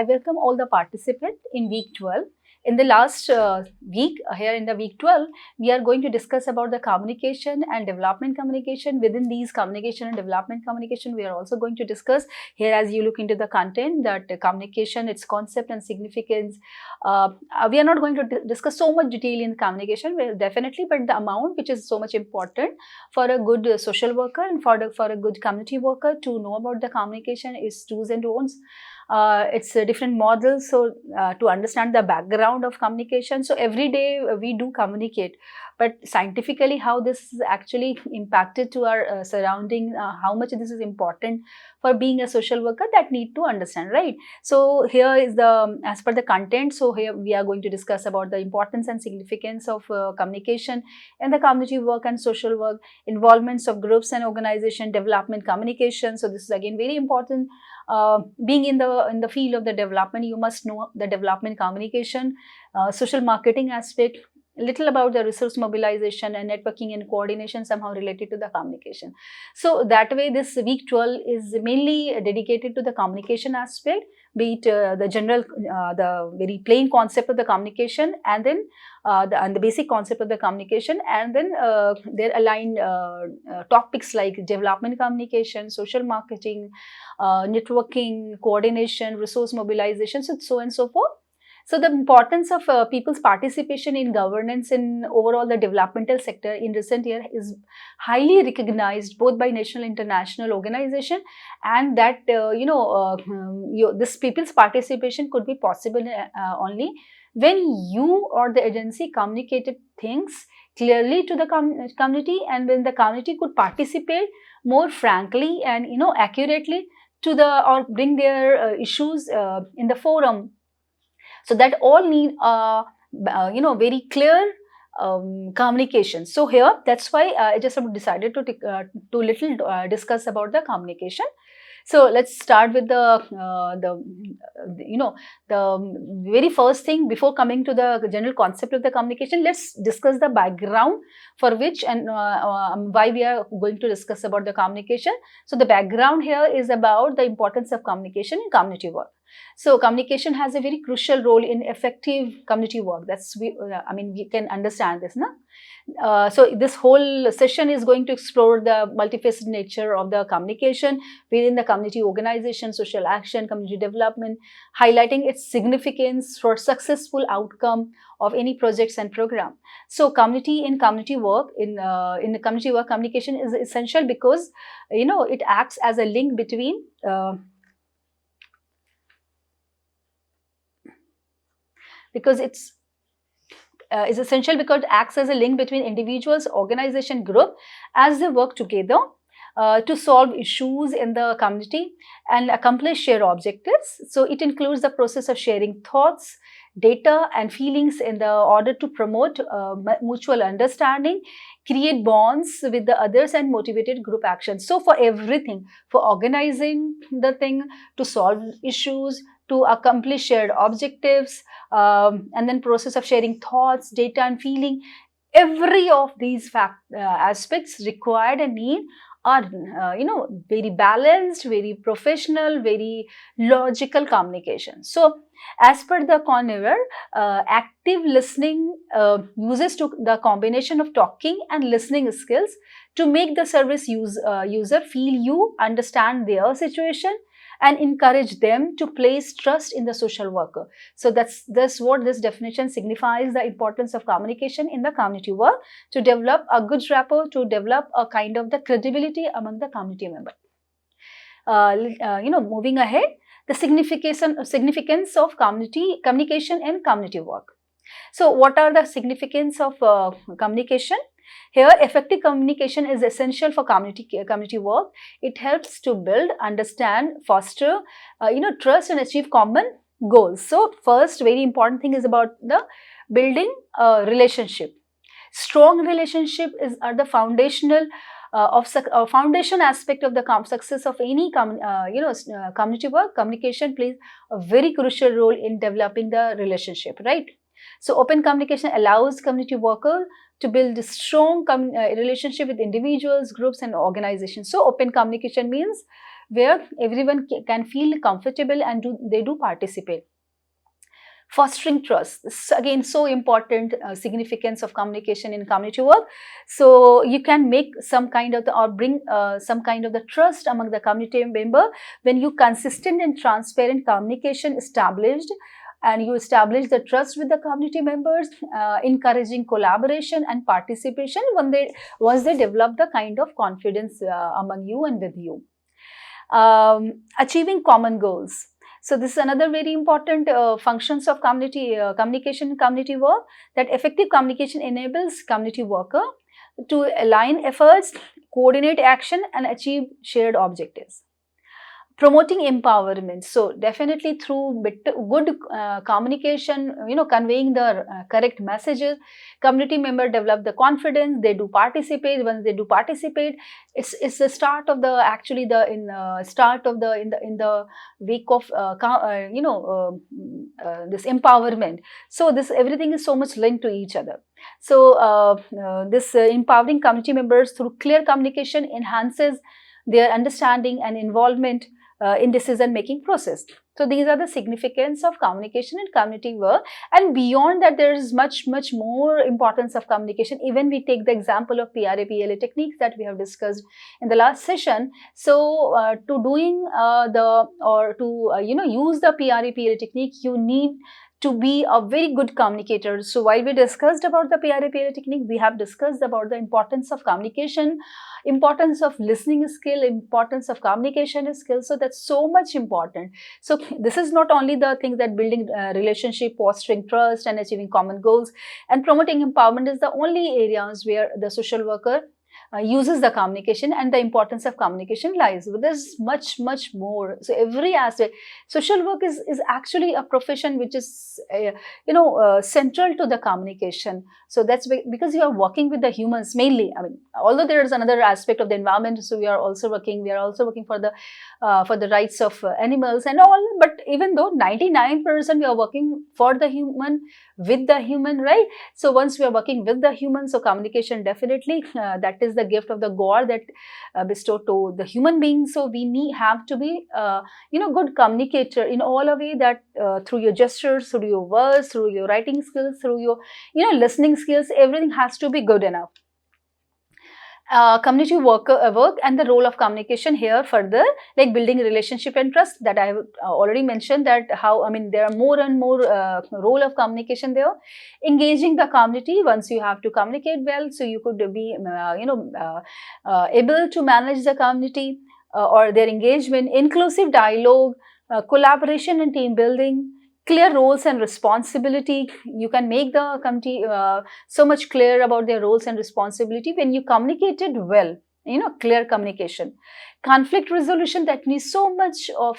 I welcome all the participants in week 12. In the last week, here in the week 12, we are going to discuss about the communication and development communication. Within these communication and development communication, we are also going to discuss here, as you look into the content, that communication, its concept and significance. We are not going to discuss so much detail in communication, well, definitely, but the amount which is so much important for a good social worker and for a good community worker to know about the communication is do's and don'ts. It's a different model, so to understand the background of communication. So every day we do communicate, but scientifically how this is actually impacted to our surrounding, how much this is important for being a social worker, that need to understand, right? So here is the, as per the content, so here we are going to discuss about the importance and significance of communication in the community work and social work, involvements of groups and organization, development communication. So this is again very important. Being in the field of the development, you must know the development communication, social marketing aspect, little about the resource mobilization and networking and coordination somehow related to the communication. So that way this week 12 is mainly dedicated to the communication aspect, be it the general, the very plain concept of the communication, and then the basic concept of the communication, and then there aligned topics like development communication, social marketing, networking, coordination, resource mobilization, so and so forth. So the importance of people's participation in governance in overall the developmental sector in recent years is highly recognized both by national and international organization, and that this people's participation could be possible only when you or the agency communicated things clearly to the community, and when the community could participate more frankly and accurately to the, or bring their issues in the forum. So that all need very clear communication. So here, that's why I just decided to discuss about the communication. So let's start with the very first thing before coming to the general concept of the communication. Let's discuss the background for which and why we are going to discuss about the communication. So the background here is about the importance of communication in community work. So communication has a very crucial role in effective community work. That's we can understand this, no? So this whole session is going to explore the multifaceted nature of the communication within the community organization, social action, community development, highlighting its significance for successful outcome of any projects and program. So community work, in the community work, communication is essential because it acts as a link between is essential because it acts as a link between individuals, organization, group as they work together to solve issues in the community and accomplish shared objectives. So it includes the process of sharing thoughts, data and feelings in the order to promote mutual understanding, create bonds with the others and motivated group action. So for everything, for organizing the thing, to solve issues, to accomplish shared objectives, and then process of sharing thoughts, data and feeling, every of these aspects required and need are very balanced, very professional, very logical communication. So as per the Conover, active listening uses the combination of talking and listening skills to make the service user feel you understand their situation and encourage them to place trust in the social worker. So that's what this definition signifies, the importance of communication in the community work, to develop a good rapport, to develop a kind of the credibility among the community member. Moving ahead, the significance of communication and community work. So what are the significance of communication? Here, effective communication is essential for community work. It helps to build, understand, foster, trust and achieve common goals. So first, very important thing is about the building a relationship. Strong relationship are the foundational foundation aspect of the success of any community work. Communication plays a very crucial role in developing the relationship, right? So open communication allows community workers to build a strong relationship with individuals, groups and organizations. So open communication means where everyone can feel comfortable and they do participate. Fostering trust. This is again so important significance of communication in community work. So you can make some kind of the, or bring some kind of the trust among the community member when you consistent and transparent communication established, and you establish the trust with the community members, encouraging collaboration and participation once they develop the kind of confidence among you and with you. Achieving common goals. So this is another very important functions of community communication, community work, that effective communication enables community worker to align efforts, coordinate action, and achieve shared objectives. Promoting empowerment. So definitely through good communication, conveying the correct messages, community member develop the confidence, they do participate. Once they do participate, it's the start of the in the week of this empowerment. So this everything is so much linked to each other. So this empowering community members through clear communication enhances their understanding and involvement in decision-making process. So these are the significance of communication in community work, and beyond that there is much more importance of communication. Even we take the example of PRA-PLA techniques that we have discussed in the last session. So to doing use the PRA-PLA technique, you need to be a very good communicator. So while we discussed about the PRA-PLA technique, we have discussed about the importance of communication, importance of listening skill, importance of communication skill. So that's so much important. So this is not only the thing that building relationship, fostering trust, and achieving common goals, and promoting empowerment is the only areas where the social worker uses the communication, and the importance of communication lies. But there's much more. So every aspect, social work is actually a profession which is central to the communication. So that's because you are working with the humans mainly. I mean, although there is another aspect of the environment, so we are also working for the rights of animals and all. But even though 99% we are working for the human, with the human, right? So once we are working with the human, so communication definitely that is the gift of the God that bestowed to the human being. So we have to be good communicator in all a way, that through your gestures, through your words, through your writing skills, through your listening skills, everything has to be good enough. Community work and the role of communication here further, like building relationship and trust, that I have already mentioned, that how, I mean, there are more and more role of communication there. Engaging the community, once you have to communicate well, so you could be able to manage the community or their engagement. Inclusive dialogue, collaboration and team building, clear roles and responsibility. You can make the committee so much clear about their roles and responsibility when you communicate it well. Clear communication. Conflict resolution, that needs so much of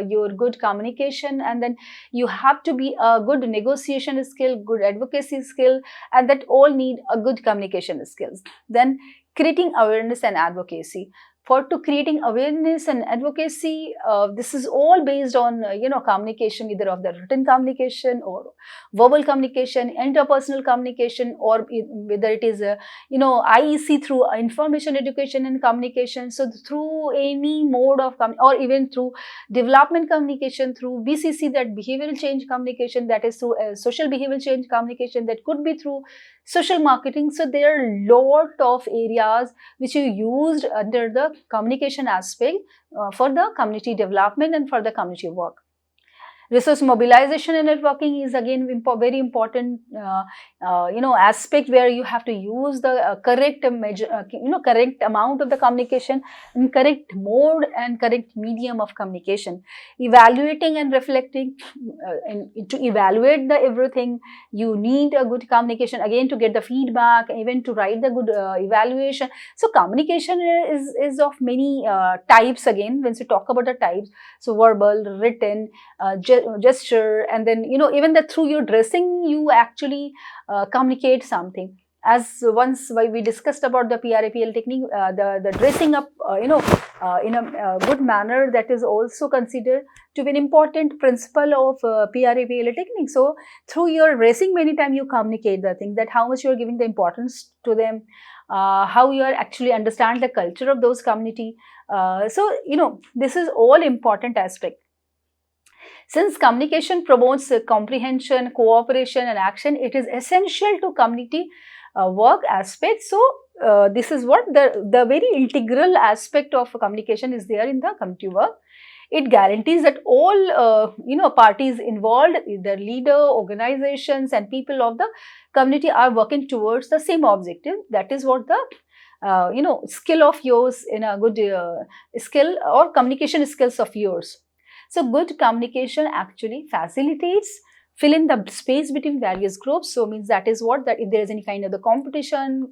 your good communication, and then you have to be a good negotiation skill, good advocacy skill, and that all need a good communication skills. Then creating awareness and advocacy. For creating awareness and advocacy, this is all based on communication, either of the written communication or verbal communication, interpersonal communication, or whether it is IEC through information education and communication. So through any mode of or even through development communication, through BCC, that behavioral change communication, that is through social behavioral change communication, that could be through social marketing. So there are a lot of areas which you used under the communication aspect for the community development and for the community work. Resource mobilization and networking is again very important aspect, where you have to use the correct measure, correct amount of the communication, and correct mode and correct medium of communication. Evaluating and reflecting, to evaluate the everything, you need a good communication again to get the feedback, even to write the good evaluation. So communication is of many types. Again, when we talk about the types, so verbal, written, gesture, and then even that through your dressing you actually communicate something. as once we discussed about the PRAPL technique, the dressing up, in a good manner, that is also considered to be an important principle of PRAPL technique. So through your dressing, many times you communicate the thing, that how much you are giving the importance to them, how you are actually understand the culture of those community. So this is all important aspect. Since communication promotes comprehension, cooperation and action, it is essential to community work aspect. So this is what the very integral aspect of communication is there in the community work. It guarantees that all parties involved, the leader, organizations and people of the community are working towards the same objective. That is what the skill of yours in a good skill or communication skills of yours. So good communication actually facilitates fill in the space between various groups. So means that is what, that if there is any kind of the competition,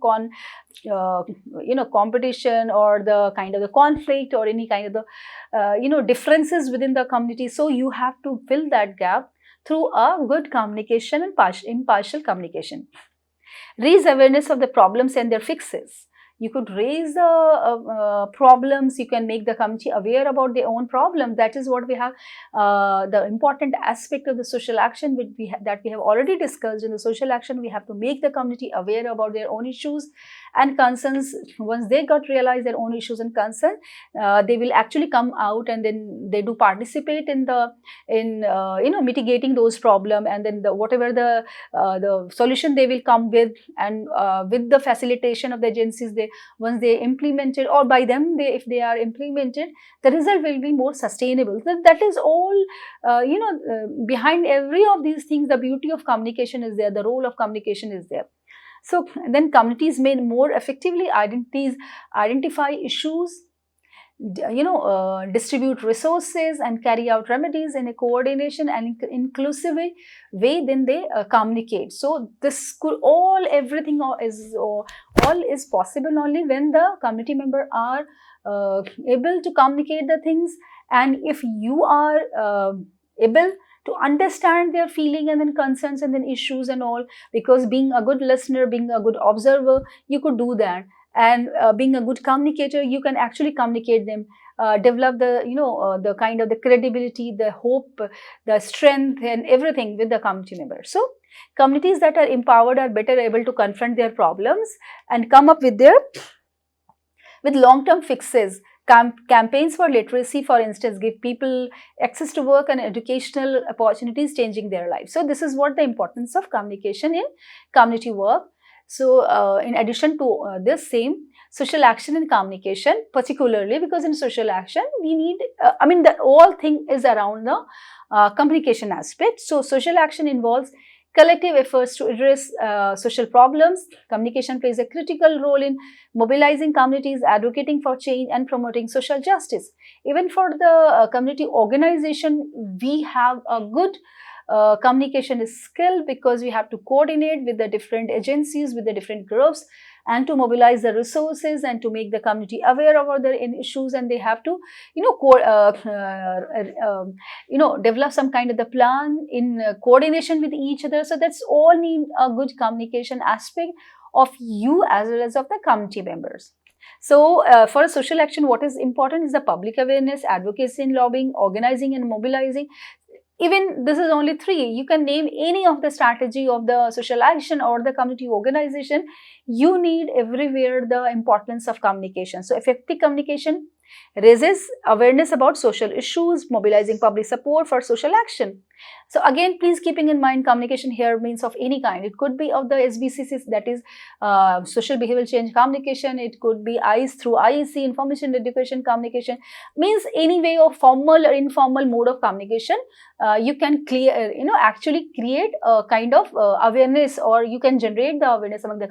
competition or the kind of the conflict or any kind of the differences within the community. So you have to fill that gap through a good communication and impartial communication. Raise awareness of the problems and their fixes. You could raise the problems, you can make the community aware about their own problem. That is what we have, the important aspect of the social action that we have already discussed. In the social action, we have to make the community aware about their own issues and concerns. Once they got realize their own issues and concerns, they will actually come out and then they do participate in mitigating those problems, and then whatever the solution they will come with, and with the facilitation of the agencies, once they implemented, or by them if they are implemented, the result will be more sustainable. That is all, behind every of these things, the beauty of communication is there, the role of communication is there. So then communities may more effectively identify issues, distribute resources and carry out remedies in a coordination and inclusive way, then they communicate. So this could everything is possible only when the community member are able to communicate the things, and if you are able to understand their feeling and then concerns and then issues and all, because being a good listener, being a good observer, you could do that. And being a good communicator, you can actually communicate them, develop the kind of the credibility, the hope, the strength and everything with the community members. So communities that are empowered are better able to confront their problems and come up with long-term fixes. Campaigns for literacy, for instance, give people access to work and educational opportunities, changing their lives. So this is what the importance of communication in community work. So in addition to this same social action and communication, particularly because in social action we need, the whole thing is around the communication aspect. So social action involves collective efforts to address social problems. Communication plays a critical role in mobilizing communities, advocating for change and promoting social justice. Even for the community organization, we have a good communication skill, because we have to coordinate with the different agencies, with the different groups, and to mobilize the resources and to make the community aware of their issues, and they have to develop some kind of the plan in coordination with each other. So that's all need a good communication aspect of you as well as of the community members. So for a social action, what is important is the public awareness, advocacy and lobbying, organizing and mobilizing. Even this is only 3. You can name any of the strategy of the social action or the community organization. You need everywhere the importance of communication. So effective communication raises awareness about social issues, mobilizing public support for social action. So again, please keeping in mind, communication here means of any kind. It could be of the SBCCs, that is social behavioral change communication. It could be ICE through IEC, information education communication, means any way of formal or informal mode of communication. You can actually create a kind of awareness, or you can generate the awareness among the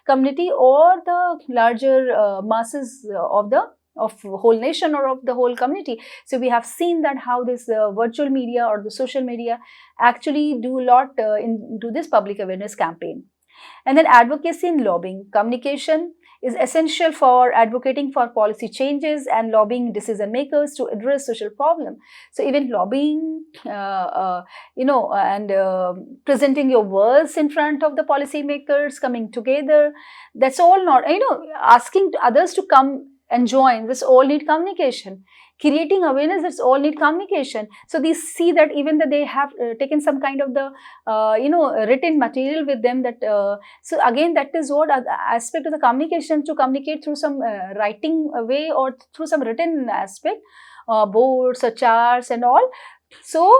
community or the larger masses of whole nation or of the whole community. So we have seen that how this virtual media or the social media actually do a lot into this public awareness campaign. And then advocacy and lobbying. Communication is essential for advocating for policy changes and lobbying decision makers to address social problem. So even lobbying, and presenting your words in front of the policy makers, coming together, that's all not, asking others to come and join, this all need communication. Creating awareness, that's all need communication. So these see that even that they have taken some kind of the written material with them, that so again that is what aspect of the communication, to communicate through some writing way or through some written aspect, boards or charts and all. So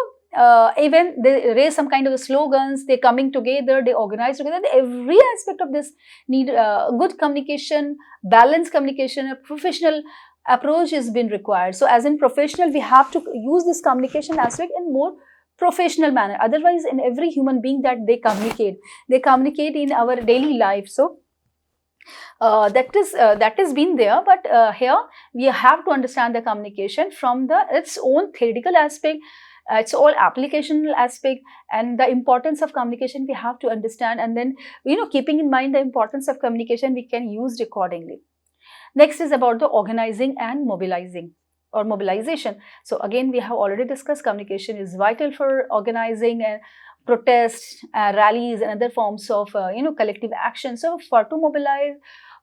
even they raise some kind of slogans, they coming together, they organize together. Every aspect of this need good communication, balanced communication, a professional approach has been required. So as in professional, we have to use this communication aspect in more professional manner. Otherwise, in every human being that they communicate in our daily life. So that has been there, but here we have to understand the communication from its own theoretical aspect, its all applicational aspect, and the importance of communication we have to understand, and then keeping in mind the importance of communication, we can use it accordingly. Next is about the organizing and mobilizing or mobilization. So again, we have already discussed communication is vital for organizing and protests, rallies and other forms of collective action. So for to mobilize,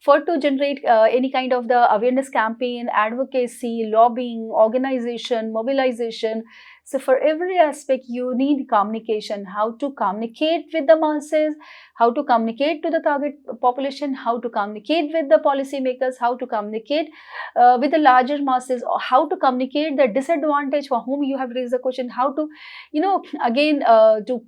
for to generate any kind of the awareness campaign, advocacy, lobbying, organization, mobilization. So for every aspect, you need communication, how to communicate with the masses, how to communicate to the target population, how to communicate with the policymakers, how to communicate with the larger masses, or how to communicate the disadvantage for whom you have raised the question, how to, again, to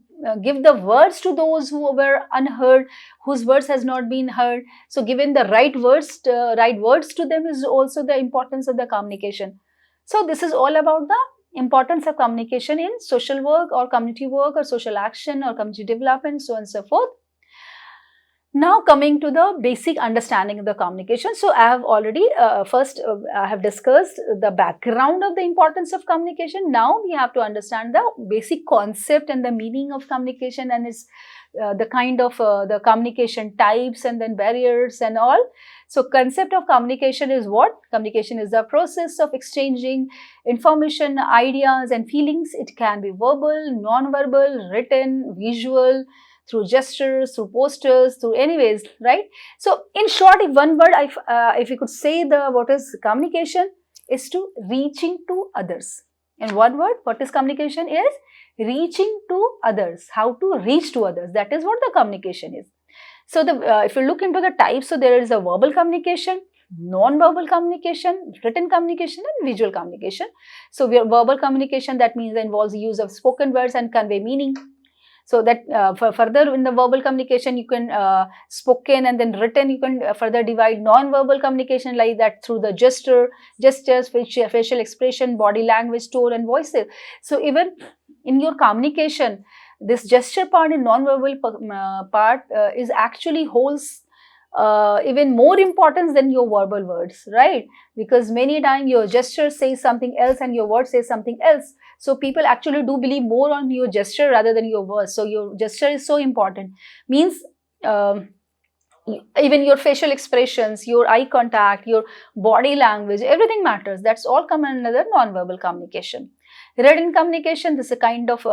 give the words to those who were unheard, whose words has not been heard. So given the right words to them is also the importance of the communication. So this is all about the importance of communication in social work or community work or social action or community development, so on and so forth. Now coming to the basic understanding of the communication. So I have already first I have discussed the background of the importance of communication. Now we have to understand the basic concept and the meaning of communication, and its the kind of the communication types and then barriers and all. So concept of communication is what? Communication is the process of exchanging information, ideas and feelings. It can be verbal, non-verbal, written, visual, through gestures, through posters, through anyways, right? So in short, if one word, if you could say what is communication, is to reaching to others. In one word, what is communication is reaching to others, how to reach to others. That is what the communication is. So if you look into the types, so there is a verbal communication, non-verbal communication, written communication and visual communication. So verbal communication, that means involves the use of spoken words and convey meaning. So that further in the verbal communication, you can spoken and then written, you can further divide non-verbal communication like that through the gestures, facial expression, body language, tone and voices. So even in your communication, this gesture part and non-verbal part is actually holds even more importance than your verbal words, right? Because many times your gesture says something else and your word says something else. So people actually do believe more on your gesture rather than your words. So your gesture is so important. Means even your facial expressions, your eye contact, your body language, everything matters. That's all come under non-verbal communication. Written communication, this is a kind of,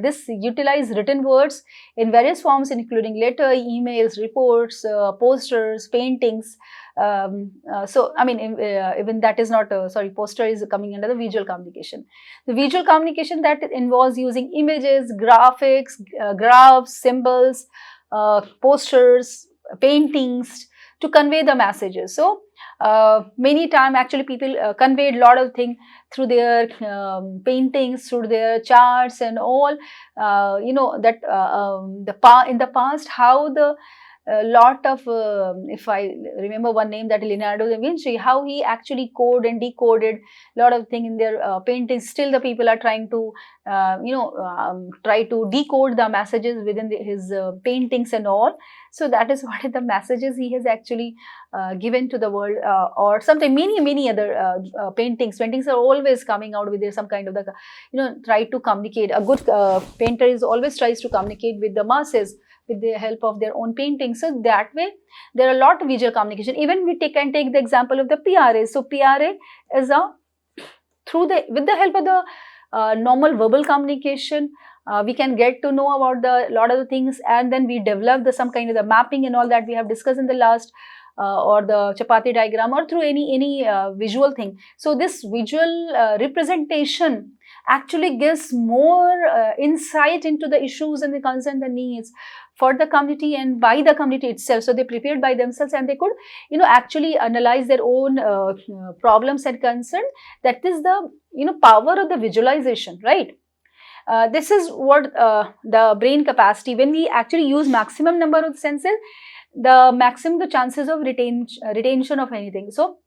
this utilize written words in various forms, including letter, emails, reports, posters, paintings. So, I mean, even that is not, poster is coming under the visual communication. The visual communication that involves using images, graphics, graphs, symbols, posters, paintings to convey the messages. So, many times actually people conveyed a lot of things through their paintings, through their charts and all. In the past, how the lot of, if I remember one name, that Leonardo da Vinci, how he actually coded and decoded a lot of things in their paintings. Still the people are trying to, try to decode the messages within his paintings and all. So that is what the messages he has actually given to the world, or something. Many other paintings are always coming out with some kind of the, try to communicate. A good painter is always tries to communicate with the masses with the help of their own painting. So that way, there are a lot of visual communication. Even we can take the example of the PRA. So PRA is with the help of the normal verbal communication, we can get to know about the lot of the things, and then we develop some kind of the mapping and all that we have discussed in the last, or the chapati diagram, or through any visual thing. So this visual representation actually gives more insight into the issues and the concerns and needs for the community and by the community itself. So they prepared by themselves, and they could actually analyze their own problems and concerns. That is the power of the visualization, right? This is what the brain capacity, when we actually use maximum number of senses, the maximum the chances of retention of anything. So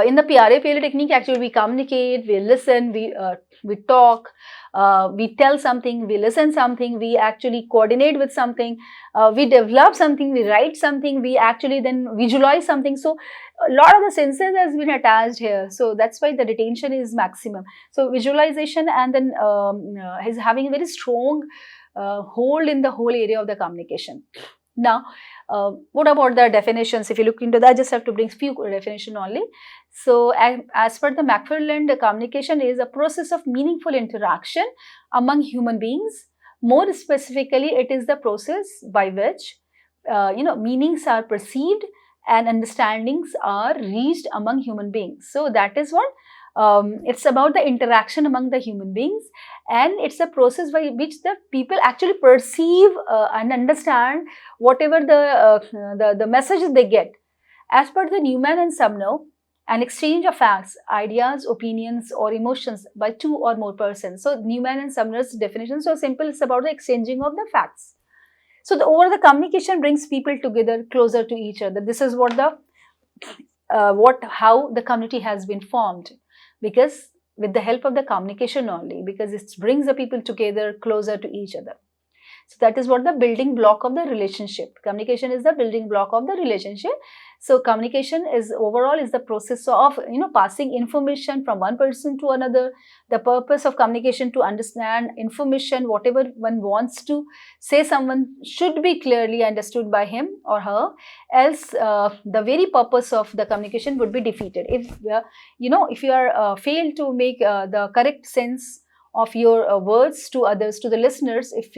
in the PRA technique, actually we communicate, we listen, we talk, we tell something, we listen something, we actually coordinate with something, we develop something, we write something, we actually then visualize something. So a lot of the senses has been attached here. So that's why the retention is maximum. So visualization and then is having a very strong hold in the whole area of the communication. Now, what about the definitions? If you look into that, I just have to bring few definition only. So, as per the McFarland, communication is a process of meaningful interaction among human beings. More specifically, it is the process by which meanings are perceived and understandings are reached among human beings. So that is what it's about, the interaction among the human beings, and it's a process by which the people actually perceive and understand whatever the messages they get. As per the Newman and Sumner, an exchange of facts, ideas, opinions, or emotions by two or more persons. So Newman and Sumner's definition is so simple. It's about the exchanging of the facts. So the communication brings people together, closer to each other. This is what how the community has been formed, because with the help of the communication only, because it brings the people together, closer to each other. So that is what the building block of the relationship. Communication is the building block of the relationship. So communication is overall is the process of passing information from one person to another. The purpose of communication to understand information, whatever one wants to say, someone should be clearly understood by him or her, else the very purpose of the communication would be defeated. If if you are failed to make the correct sense of your words to others, to the listeners, if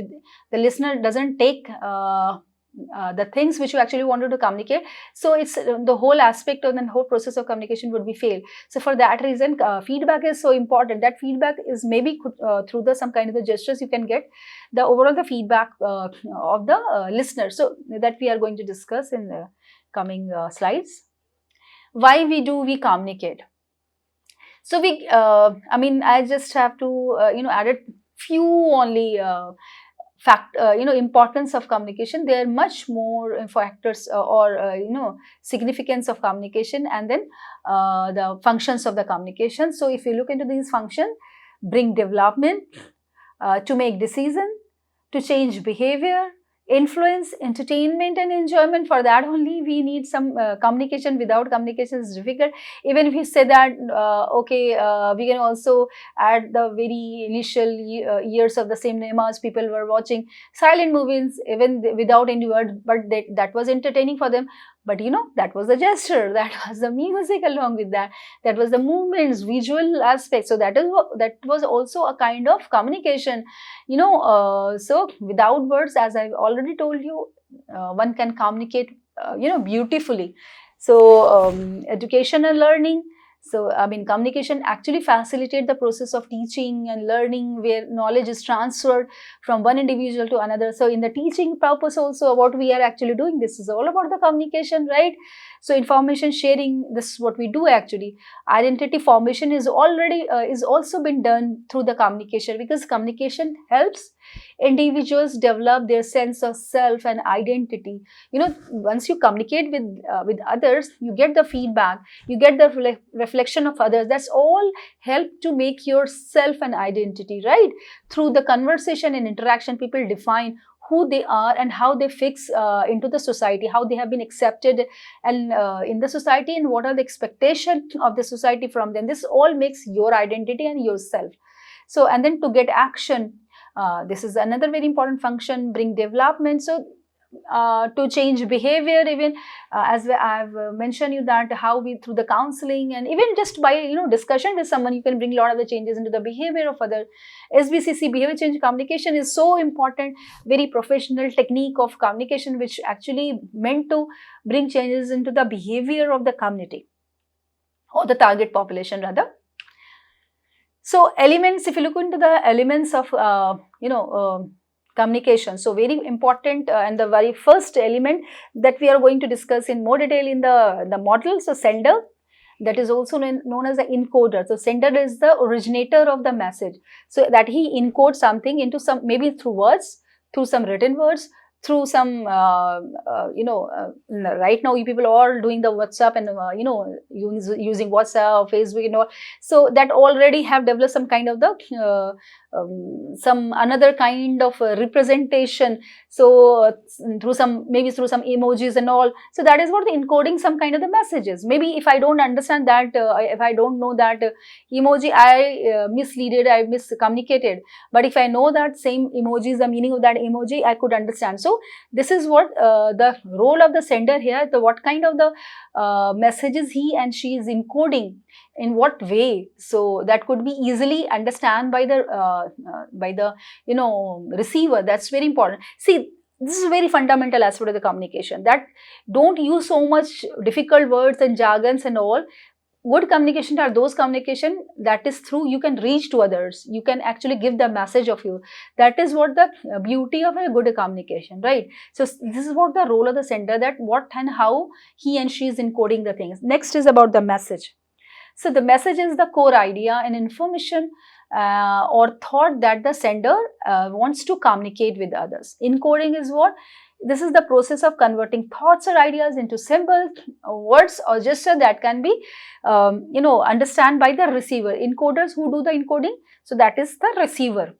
the listener doesn't take the things which you actually wanted to communicate, so it's the whole aspect of the whole process of communication would be failed. So for that reason, feedback is so important. That feedback is maybe through some kind of the gestures you can get the overall the feedback of the listener. So that we are going to discuss in the coming slides. Why we communicate? So I just have to added few only importance of communication. There are much more factors or significance of communication, and then the functions of the communication. So if you look into these functions, bring development, to make decision, to change behavior, influence, entertainment and enjoyment. For that only we need some communication. Without communication is difficult. Even if you say that we can also add the very initial years of the cinemas, people were watching silent movies even without any word, but that was entertaining for them. But that was the gesture, that was the music along with that, that was the movements, visual aspect. So that was also a kind of communication. So without words, as I've already told you, one can communicate beautifully. So education and learning. So communication actually facilitate the process of teaching and learning, where knowledge is transferred from one individual to another. So in the teaching purpose also, what we are actually doing, this is all about the communication, right? So information sharing, this is what we do actually. Identity formation is also been done through the communication, because communication helps individuals develop their sense of self and identity. Once you communicate with others, you get the feedback, you get the reflection of others. That's all help to make yourself an identity, right? Through the conversation and interaction, people define who they are and how they fix into the society, how they have been accepted and in the society, and what are the expectations of the society from them. This all makes your identity and yourself. So, and then to get action, This is another very important function, bring development. So to change behavior, even as I've mentioned you that how we through the counseling and even just by discussion with someone, you can bring a lot of the changes into the behavior of other. SBCC, behavior change communication, is so important, very professional technique of communication which actually meant to bring changes into the behavior of the community or the target population rather. So elements, if you look into the elements of communication, so very important and the very first element that we are going to discuss in more detail in the model. So sender, that is also known as the encoder. So sender is the originator of the message, so that he encodes something into some, maybe through words, through some written words, through some right now you people are doing the WhatsApp and using WhatsApp, Facebook, so that already have developed some kind of the some another kind of representation, so through some, maybe through some emojis and all. So that is what the encoding some kind of the messages. Maybe if I don't understand that, if I don't know that emoji, I misleaded, I miscommunicated, but if I know that same emoji is the meaning of that emoji, I could understand. So this is what the role of the sender here, what kind of the messages he and she is encoding, in what way, so that could be easily understand by the receiver. That's very important. See, this is very fundamental aspect of the communication, that don't use so much difficult words and jargons and all. Good communication are those communication that is through you can reach to others, you can actually give the message of you. That is what the beauty of a good communication, right? So this is what the role of the sender, that what and how he and she is encoding the things. Next is about the message. So the message is the core idea and information or thought that the sender wants to communicate with others. Encoding is what? This is the process of converting thoughts or ideas into symbols, words or gesture that can be understand by the receiver. Encoders, who do the encoding? So that is the receiver.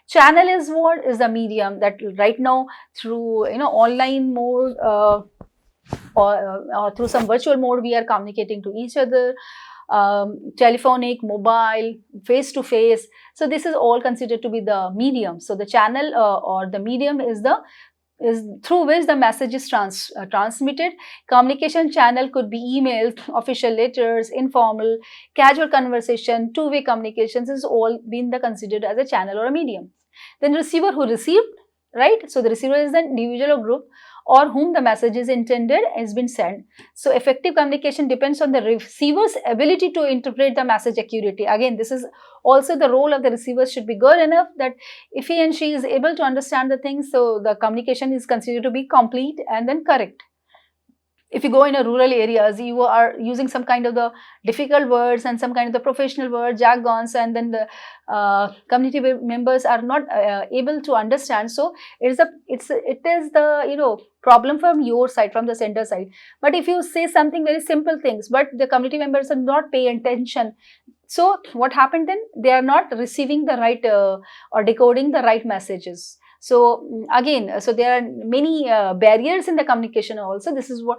Channel is what? Is the medium that right now through online mode or through some virtual mode we are communicating to each other. Telephonic, mobile, face to face. So this is all considered to be the medium. So the channel or the medium is through which the message is transmitted. Communication channel could be emails, official letters, informal, casual conversation, two-way communications. Is all been considered as a channel or a medium. Then receiver, who received, right? So the receiver is the individual or group or whom the message is intended has been sent. So effective communication depends on the receiver's ability to interpret the message accurately. Again, this is also the role of the receiver should be good enough that if he and she is able to understand the things, so the communication is considered to be complete and then correct. If you go in a rural areas, you are using some kind of the difficult words and some kind of the professional words, jargons, and then the community members are not able to understand. So it is the problem from your side, from the center side. But if you say something very simple things, but the community members are not paying attention, so what happened then? They are not receiving the right or decoding the right messages. So again, so there are many barriers in the communication also. This is what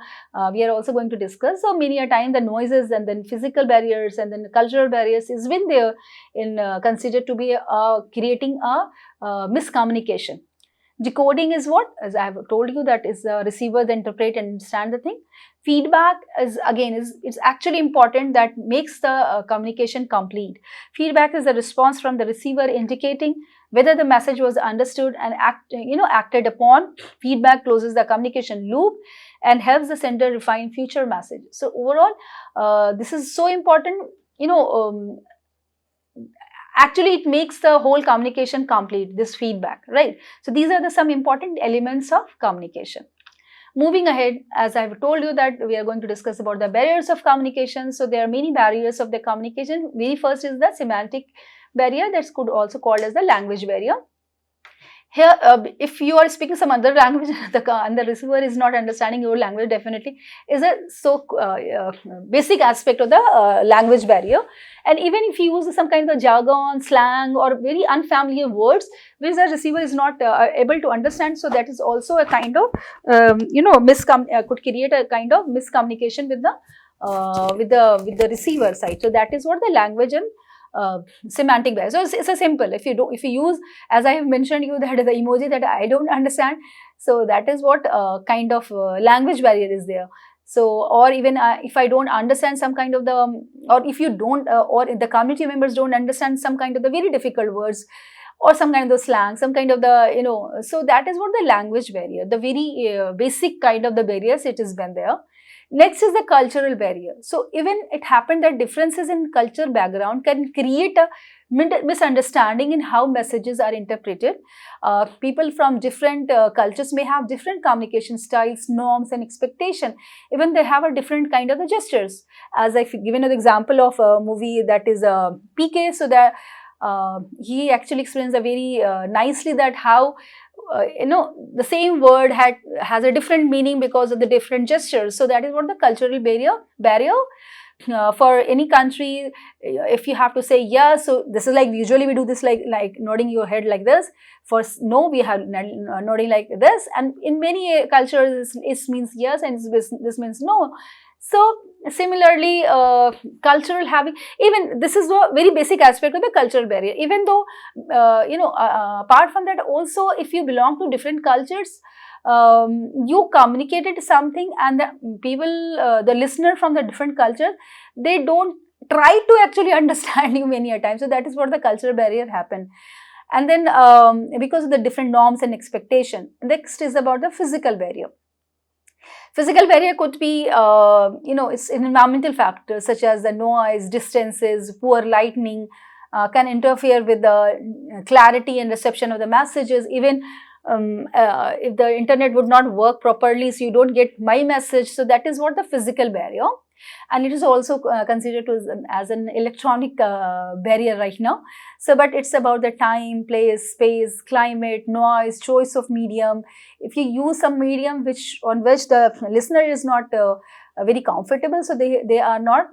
we are also going to discuss. So many a time the noises and then physical barriers and then cultural barriers is been there in considered to be creating a miscommunication. Decoding is what? As I have told you, that is the receiver, the interpret and understand the thing. Feedback is again it's actually important, that makes the communication complete. Feedback is the response from the receiver indicating whether the message was understood and acted upon. Feedback closes the communication loop and helps the sender refine future messages. So overall, this is so important. Actually, it makes the whole communication complete, this feedback, right? So these are some important elements of communication. Moving ahead, as I have told you that we are going to discuss about the barriers of communication. So there are many barriers of the communication. Very first is the semantic barrier, that's could also called as the language barrier. Here, if you are speaking some other language and the receiver is not understanding your language, definitely is a basic aspect of the language barrier. And even if you use some kind of jargon, slang or very unfamiliar words which the receiver is not able to understand, so that is also a kind of could create a kind of miscommunication with the receiver side. So that is what the language and semantic barrier. So it's a simple, if you use, as I have mentioned you, that is the emoji that I don't understand, so that is what kind of language barrier is there. So, or even if I don't understand some kind of the, or if you don't, or if the community members don't understand some kind of the very difficult words, or some kind of the slang, some kind of the, so that is what the language barrier, the very basic kind of the barriers it has been there. Next is the cultural barrier. So even it happened that differences in culture background can create a misunderstanding in how messages are interpreted. People from different cultures may have different communication styles, norms and expectation. Even they have a different kind of the gestures. As I've given an example of a movie that is PK, so that he actually explains a very nicely that how the same word has a different meaning because of the different gestures. So that is what the cultural barrier. For any country, if you have to say yes, so this is like usually we do this like nodding your head like this. For no, we have nodding like this, and in many cultures it means yes and this means no. So similarly, cultural having, even this is a very basic aspect of the cultural barrier. Even though apart from that also, if you belong to different cultures, you communicated something and the people, the listener from the different culture, they don't try to actually understand you many a time. So that is what the cultural barrier happen. And then because of the different norms and expectation. Next is about the physical barrier. Physical barrier could be, it's environmental factors such as the noise, distances, poor lighting, can interfere with the clarity and reception of the messages. Even if the internet would not work properly, so you don't get my message. So that is what the physical barrier. And it is also considered as an electronic barrier right now. So, but it's about the time, place, space, climate, noise, choice of medium. If you use some medium on which the listener is not very comfortable, so they are not,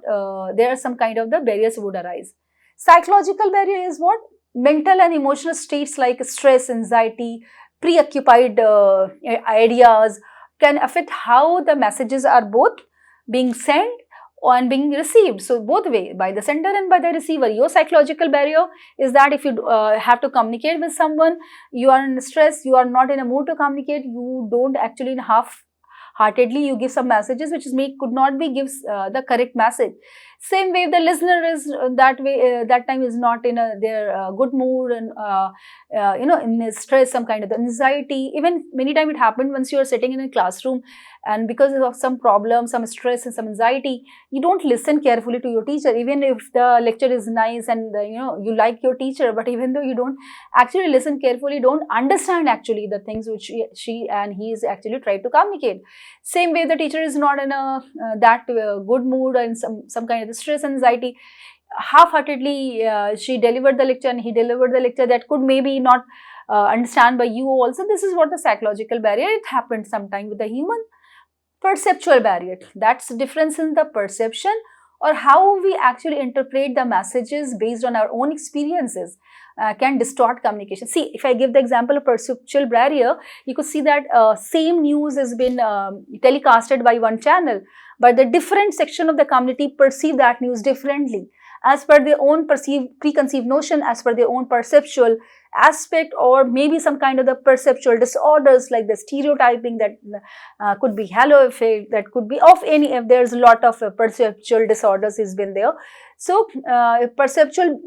there are some kind of the barriers would arise. Psychological barrier is what? Mental and emotional states like stress, anxiety, preoccupied ideas can affect how the messages are both being sent and being received. So both way, by the sender and by the receiver. Your psychological barrier is that if you have to communicate with someone, you are in stress, you are not in a mood to communicate, you don't actually in half-heartedly you give some messages which could not be gives the correct message. Same way, the listener is that way, that time is not in their good mood and in stress, some kind of anxiety. Even many times it happened once you are sitting in a classroom and because of some problem, some stress and some anxiety, you don't listen carefully to your teacher. Even if the lecture is nice and you like your teacher, but even though you don't actually listen carefully, don't understand actually the things which she and he is actually trying to communicate. Same way, the teacher is not in a that good mood and some kind of stress, anxiety, half-heartedly she delivered the lecture and he delivered the lecture that could maybe not understand by you also. This is what the psychological barrier. It happens sometime with the human. Perceptual barrier, that's the difference in the perception or how we actually interpret the messages based on our own experiences can distort communication. See, if I give the example of perceptual barrier, you could see that same news has been telecasted by one channel, but the different section of the community perceive that news differently as per their own preconceived notion, as per their own perceptual aspect, or maybe some kind of the perceptual disorders like the stereotyping that could be halo effect, that could be of any, if there's a lot of perceptual disorders has been there. So perceptual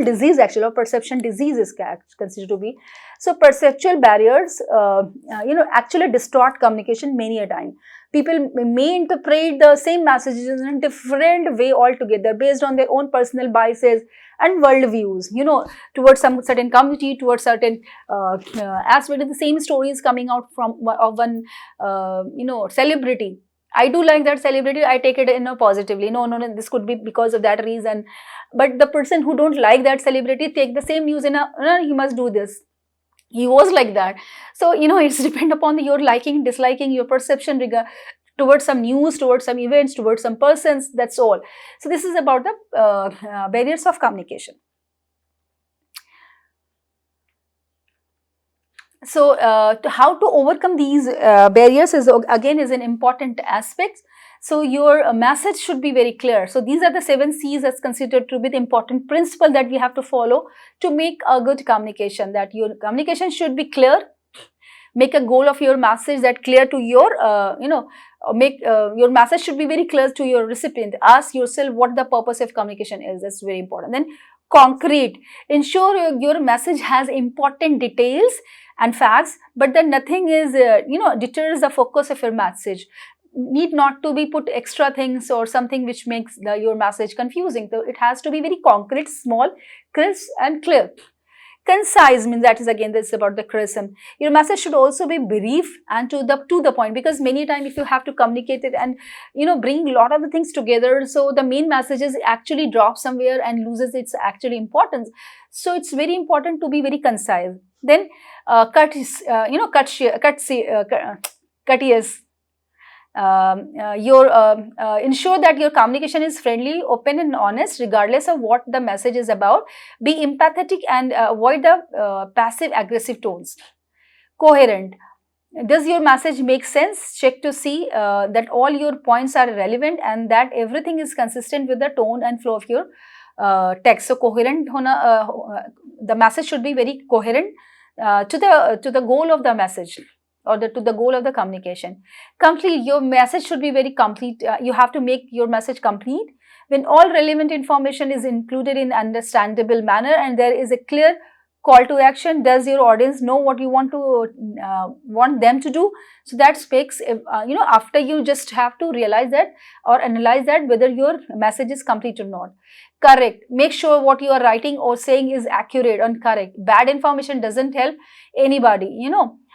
disease actually, or perception disease is considered to be. So perceptual barriers actually distort communication many a time. People may interpret the same messages in a different way altogether based on their own personal biases and worldviews, towards some certain community, towards certain aspect of the same stories coming out from one celebrity. I do like that celebrity, I take it positively. No, this could be because of that reason. But the person who don't like that celebrity take the same news he must do this. He was like that. So, it's depend upon your liking, disliking, your perception towards some news, towards some events, towards some persons, that's all. So, this is about the barriers of communication. So how to overcome these barriers is again is an important aspect. So your message should be very clear. So these are the 7 C's as considered to be the important principle that we have to follow to make a good communication. That your communication should be clear. Make a goal of your message that clear to your make your message should be very clear to your recipient. Ask yourself what the purpose of communication is. That's very important. Then concrete. Ensure your message has important details and facts, but then nothing is deters the focus of your message. Need not to be put extra things or something which makes your message confusing. So it has to be very concrete, small, crisp and clear. Concise means that is again this is about the charism. Your message should also be brief and to the point, because many times if you have to communicate it and bring a lot of the things together, so the main messages actually drop somewhere and loses its actually importance. So it's very important to be very concise. Then courteous, ensure that your communication is friendly, open and honest regardless of what the message is about. Be empathetic and avoid the passive aggressive tones. Coherent. Does your message make sense? Check to see that all your points are relevant and that everything is consistent with the tone and flow of your text. So coherent the message should be very coherent to the goal of the message, or to the goal of the communication. Complete. Your message should be very complete. You have to make your message complete when all relevant information is included in understandable manner and there is a clear call to action. Does your audience know what you want them to do? So that speaks, after you just have to realize that or analyze that whether your message is complete or not. Correct. Make sure what you are writing or saying is accurate and correct. Bad information doesn't help anybody,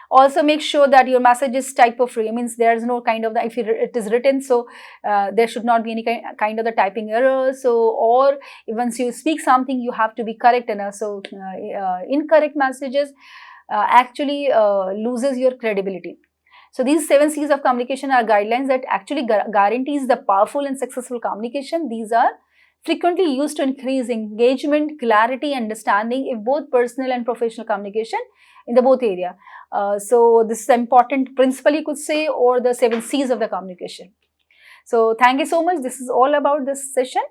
Also make sure that your message is typo free. Means there is no kind of if it is written, so there should not be any kind of the typing error. So or once you speak something, you have to be correct enough. So incorrect messages actually loses your credibility. So these 7 C's of communication are guidelines that actually guarantees the powerful and successful communication. These are frequently used to increase engagement, clarity, understanding in both personal and professional communication in the both area. So this is an important principle, you could say, or the 7 C's of the communication. So thank you so much. This is all about this session.